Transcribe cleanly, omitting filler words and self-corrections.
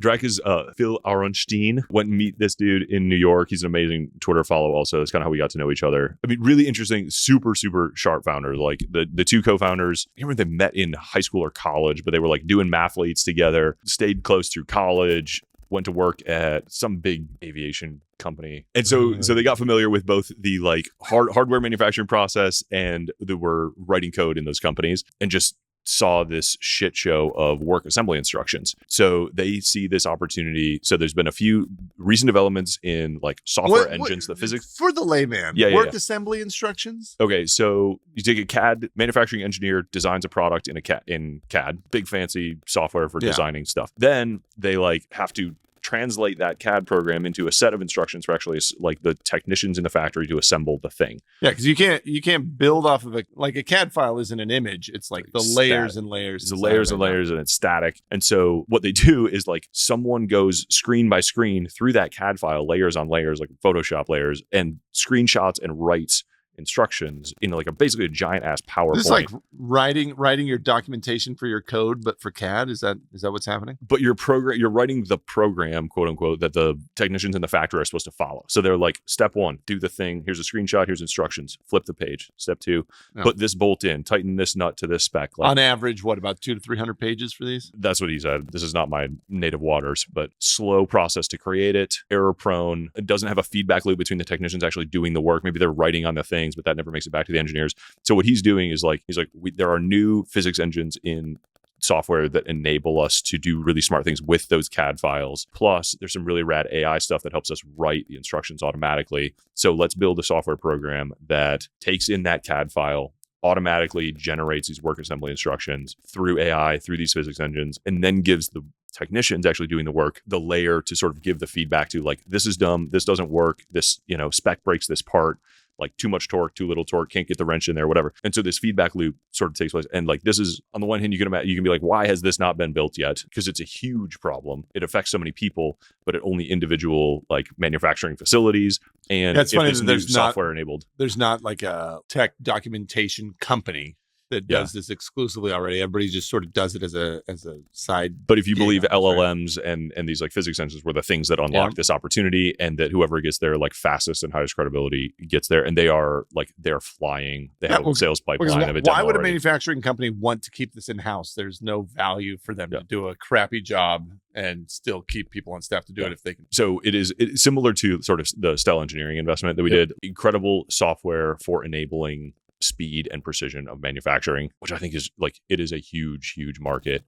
Dirac is Phil Aronstein. Went and meet this dude in New York. He's an amazing Twitter follow also. That's kind of how we got to know each other. I mean, really interesting, super, super sharp founder. Like the two co-founders, I remember they met in high school or college, but they were like doing mathletes together, stayed close through college, went to work at some big aviation company. And so they got familiar with both the like hardware manufacturing process and they were writing code in those companies and just saw this shit show of work assembly instructions. So they see this opportunity. So there's been a few recent developments in like software engines, the physics. For the layman, work assembly instructions? Okay, so you take a CAD, manufacturing engineer designs a product in CAD, big fancy software for designing stuff. Then they like have to translate that CAD program into a set of instructions for actually like the technicians in the factory to assemble the thing. Yeah, because you can't build off of a CAD file isn't an image. It's like the layers and layers. It's the layers and layers and it's static. And so what they do is like someone goes screen by screen through that CAD file, layers on layers, like Photoshop layers, and screenshots and writes instructions in like basically a giant ass PowerPoint. This is like writing your documentation for your code, but for CAD. Is that what's happening? But you're writing the program, quote unquote, that the technicians in the factory are supposed to follow. So they're like, step 1, do the thing. Here's a screenshot. Here's instructions. Flip the page. Step 2, put this bolt in. Tighten this nut to this spec. Like, on average, what, about 200 to 300 pages for these? That's what he said. This is not my native waters, but slow process to create it. Error prone. It doesn't have a feedback loop between the technicians actually doing the work. Maybe they're writing on the thing, but that never makes it back to the engineers. So what he's doing is like, there are new physics engines in software that enable us to do really smart things with those CAD files. Plus, there's some really rad AI stuff that helps us write the instructions automatically. So let's build a software program that takes in that CAD file, automatically generates these work assembly instructions through AI, through these physics engines, and then gives the technicians actually doing the work the layer to sort of give the feedback to, like, this is dumb, this doesn't work, this, spec breaks this part, like too much torque, too little torque, can't get the wrench in there, whatever. And so this feedback loop sort of takes place. And like, this is, on the one hand, you can be like, why has this not been built yet? Because it's a huge problem. It affects so many people, but at only individual like manufacturing facilities. And that's funny. There's software enabled. There's not like a tech documentation company that does this exclusively already. Everybody just sort of does it as a side. But if you believe LLMs and these like physics engines were the things that unlock this opportunity, and that whoever gets there like fastest and highest credibility gets there, and they're flying. They have a sales pipeline of a demo. Why would a manufacturing company want to keep this in house? There's no value for them to do a crappy job and still keep people on staff to do it if they can. So it's similar to sort of the Stell Engineering investment that we did. Incredible software for enabling speed and precision of manufacturing, which I think is like, it is a huge, huge market.